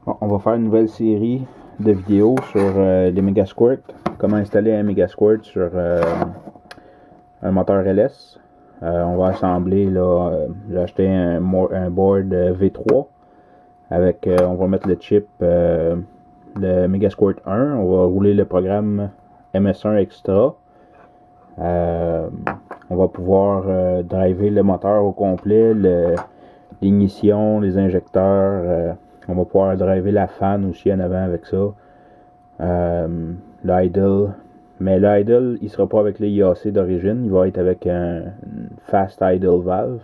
Bon, on va faire une nouvelle série de vidéos sur les Megasquirt. Comment installer un Megasquirt sur un moteur LS. On va assembler, là, j'ai acheté un board V3 avec, on va mettre le chip, le Megasquirt 1. On va rouler le programme MS1 Extra. On va pouvoir driver le moteur au complet, l'ignition, les injecteurs. On va pouvoir driver la fan aussi en avant avec ça. L'idle. Mais l'idle, il sera pas avec le IAC d'origine. Il va être avec un fast idle valve.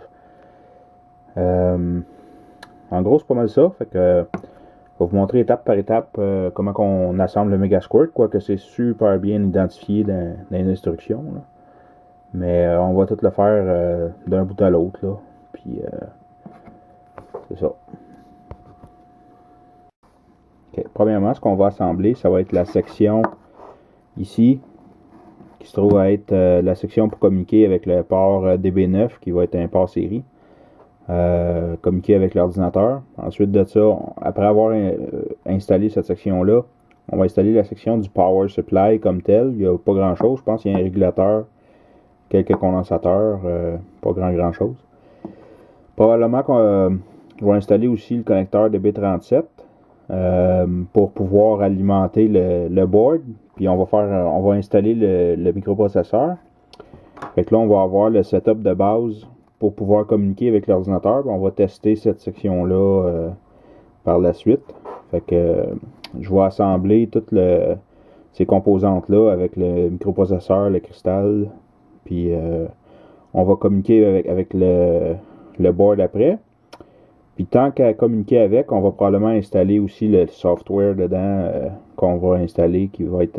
En gros, c'est pas mal ça. Fait que je vais vous montrer étape par étape comment on assemble le Megasquirt. Quoique c'est super bien identifié dans les instructions. Là. Mais on va tout le faire d'un bout à l'autre. Là. Puis c'est ça. Okay. Premièrement, ce qu'on va assembler, ça va être la section ici, qui se trouve à être la section pour communiquer avec le port DB9, qui va être un port série. Communiquer avec l'ordinateur. Ensuite de ça, après avoir installé cette section-là, on va installer la section du power supply comme tel. Il n'y a pas grand-chose. Je pense qu'il y a un régulateur, quelques condensateurs, pas grand-chose. Probablement qu'on va installer aussi le connecteur DB37 pour pouvoir alimenter le board. Puis on va installer le microprocesseur. Fait que là, on va avoir le setup de base pour pouvoir communiquer avec l'ordinateur. On va tester cette section-là par la suite. Fait que je vais assembler toutes ces composantes-là avec le microprocesseur, le cristal. Puis on va communiquer avec le board après. Puis tant qu'à communiquer avec, on va probablement installer aussi le software dedans qu'on va installer, qui va être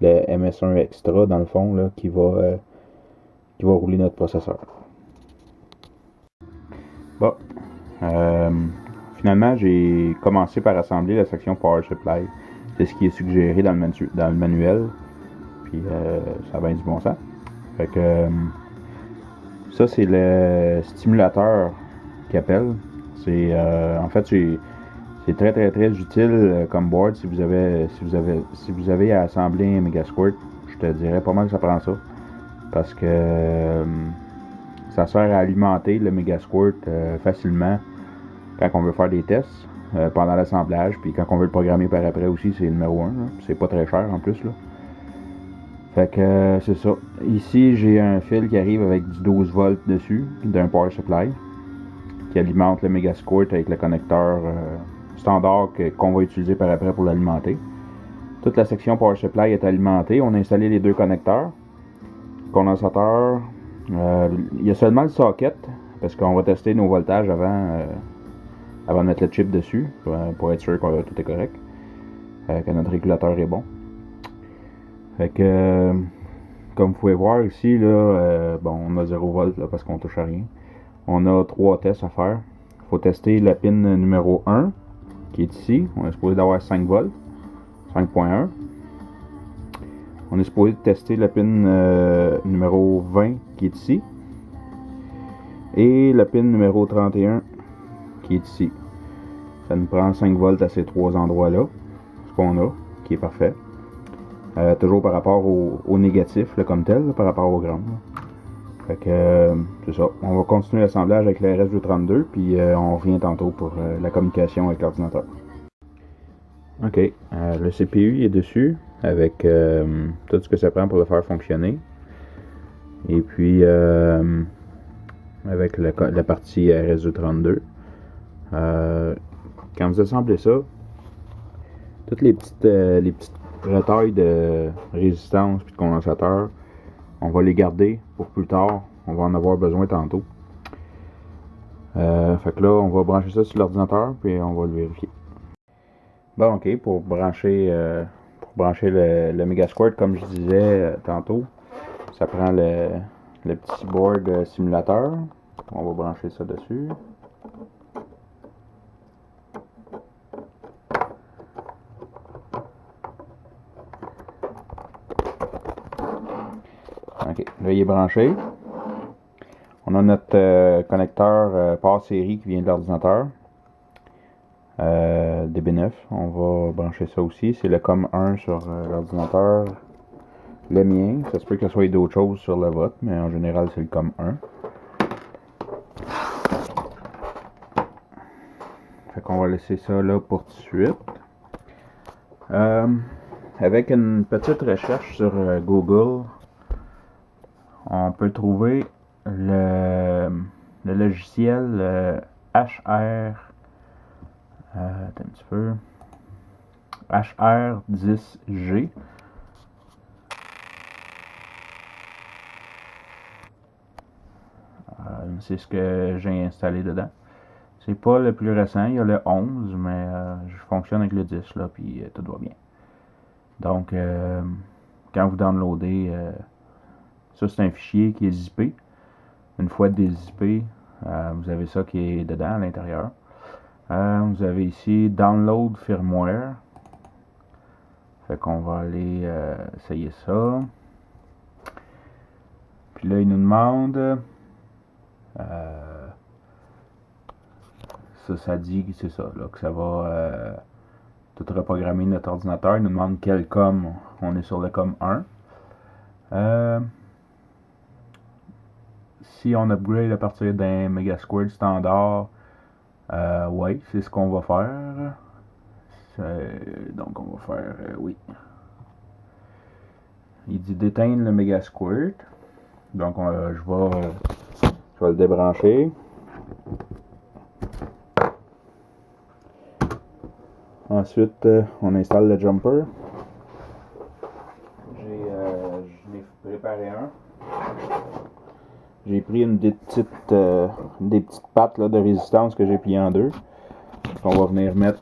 le MS1 Extra dans le fond, là, qui va rouler notre processeur. Bon. Finalement, j'ai commencé par assembler la section Power Supply. C'est ce qui est suggéré dans le manuel. Puis ça a bien du bon sens. Fait que ça, c'est le stimulateur qu'il appelle. C'est en fait c'est très très très utile comme board si vous avez à assembler un Megasquirt. Je te dirais pas mal que ça prend ça. Parce que ça sert à alimenter le Megasquirt facilement quand on veut faire des tests pendant l'assemblage. Puis quand on veut le programmer par après aussi, c'est le numéro 1. C'est pas très cher en plus. Là. Fait que c'est ça. Ici, j'ai un fil qui arrive avec du 12 volts dessus, d'un power supply, qui alimente le Megasquirt avec le connecteur standard qu'on va utiliser par après pour l'alimenter. Toute la section power supply est alimentée. On a installé les deux connecteurs. Condensateur. Il y a seulement le socket, parce qu'on va tester nos voltages avant de mettre le chip dessus, pour être sûr que tout est correct, que notre régulateur est bon. Fait que, comme vous pouvez voir ici, là, on a 0 volt là, parce qu'on touche à rien. On a 3 tests à faire. Il faut tester la pin numéro 1, qui est ici. On est supposé d'avoir 5 volts, 5.1. On est supposé tester la pin numéro 20, qui est ici. Et la pin numéro 31, qui est ici. Ça nous prend 5 volts à ces 3 endroits-là, ce qu'on a, qui est parfait. Toujours par rapport au négatif, là, comme tel, là, par rapport au gramme. Fait que c'est ça. On va continuer l'assemblage avec le RS232, puis on revient tantôt pour la communication avec l'ordinateur. Ok, le CPU est dessus avec tout ce que ça prend pour le faire fonctionner. Et puis avec la partie RS232. Quand vous assemblez ça, toutes les petites retailles de résistance et de condensateur, on va les garder pour plus tard. On va en avoir besoin tantôt. Fait que là, on va brancher ça sur l'ordinateur puis on va le vérifier. Bon, ok, pour brancher le Megasquirt, comme je disais tantôt, ça prend le petit board simulateur. On va brancher ça dessus. Ok, là il est branché. On a notre connecteur port série qui vient de l'ordinateur. DB9. On va brancher ça aussi. C'est le COM1 sur l'ordinateur. Le mien. Ça se peut que ce soit d'autres choses sur le vôtre, mais en général, c'est le COM1. Fait qu'on va laisser ça là pour tout de suite. Avec une petite recherche sur Google, on peut trouver le logiciel HR, attends un petit peu, HR10G. C'est ce que j'ai installé dedans. C'est pas le plus récent, il y a le 11, mais je fonctionne avec le 10 là, puis tout va bien. Donc, quand vous downloadez, ça c'est un fichier qui est zippé. Une fois dézippé, vous avez ça qui est dedans à l'intérieur. Vous avez ici Download Firmware. Fait qu'on va aller essayer ça. Puis là, il nous demande ça dit que c'est ça, là, que ça va tout reprogrammer notre ordinateur. Il nous demande quel COM. On est sur le COM 1. Si on upgrade à partir d'un Megasquirt standard, ouais, c'est ce qu'on va faire. Donc on va faire oui. Il dit d'éteindre le Megasquirt. Donc je vais le débrancher. Ensuite, on installe le jumper. J'en ai préparé un. J'ai pris des petites pattes là, de résistance que j'ai pliées en deux. On va venir mettre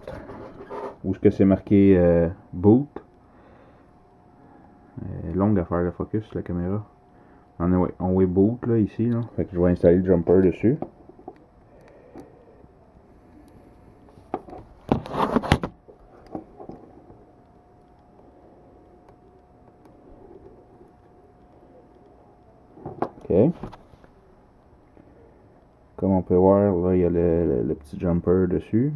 où est-ce que c'est marqué boot. Longue à faire le focus la caméra. On est boot là ici. Là. Fait que je vais installer le jumper dessus. OK. Comme on peut voir, là, il y a le petit jumper dessus.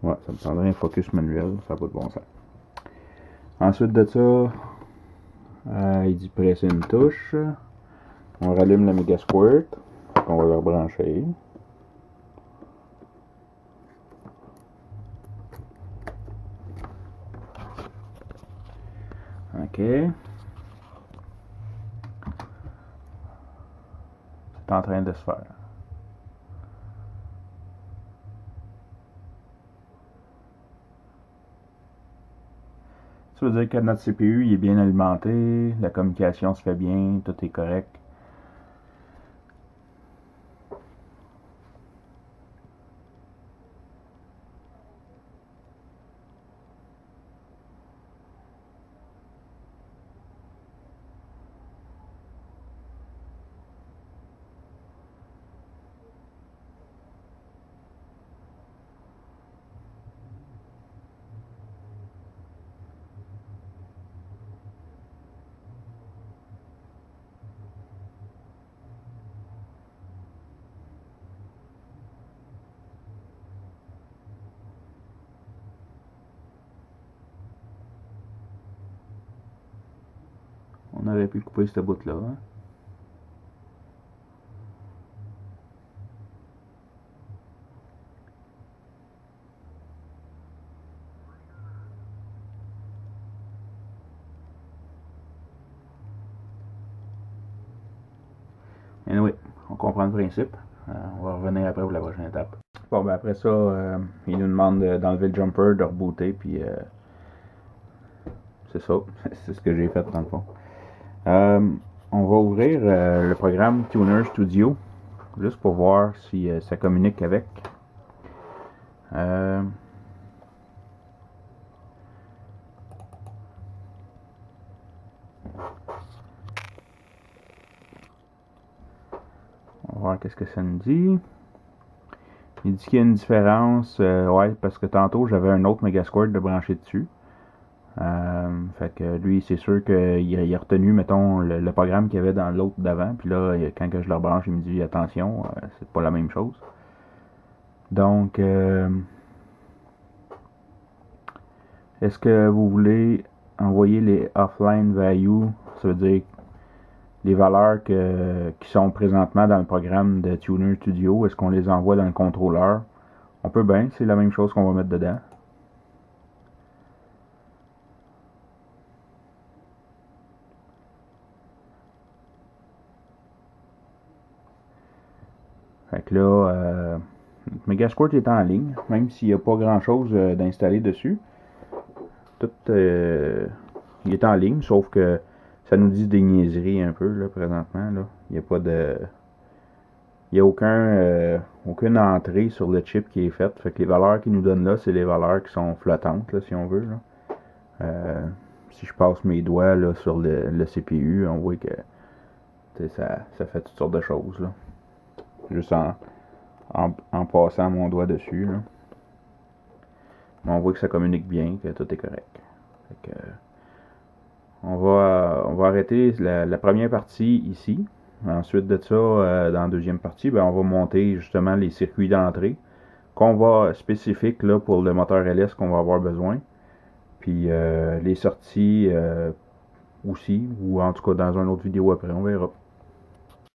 Ouais, ça me prendrait un focus manuel, ça n'a pas de bon sens. Ensuite de ça, il dit presser une touche. On rallume le Megasquirt. On va le rebrancher. OK. C'est en train de se faire. Ça veut dire que notre CPU il est bien alimenté, la communication se fait bien, tout est correct. On aurait pu couper cette bout-là. Hein? Anyway, on comprend le principe. On va revenir après pour la prochaine étape. Bon, ben après ça, il nous demande d'enlever le jumper, de rebooter, puis c'est ça. C'est ce que j'ai fait dans le fond. On va ouvrir le programme Tuner Studio, juste pour voir si ça communique avec. On va voir qu'est-ce que ça nous dit. Il dit qu'il y a une différence, ouais, parce que tantôt j'avais un autre Megasquirt de brancher dessus. Fait que lui, c'est sûr qu'il a retenu, mettons, le programme qu'il y avait dans l'autre d'avant. Puis là, quand que je le rebranche, il me dit attention, c'est pas la même chose. Donc, Est-ce que vous voulez envoyer les offline values, ça veut dire les valeurs qui sont présentement dans le programme de Tuner Studio, est-ce qu'on les envoie dans le contrôleur? On peut bien, c'est la même chose qu'on va mettre dedans. Fait que là, Megasquirt est en ligne, même s'il n'y a pas grand chose d'installé dessus. Tout il est en ligne, sauf que ça nous dit des niaiseries un peu là présentement. Là. Il n'y a pas de. Il n'y a aucune entrée sur le chip qui est faite. Fait que les valeurs qu'il nous donne là, c'est les valeurs qui sont flottantes, là, si on veut. Là. Si je passe mes doigts là, sur le CPU, on voit que ça fait toutes sortes de choses. Là. Juste en passant mon doigt dessus. Là. Mais on voit que ça communique bien, que tout est correct. Fait que, on va arrêter la première partie ici. Ensuite de ça, dans la deuxième partie, on va monter justement les circuits d'entrée qu'on va spécifiques là, pour le moteur LS qu'on va avoir besoin. Puis les sorties aussi, ou en tout cas dans une autre vidéo après, on verra.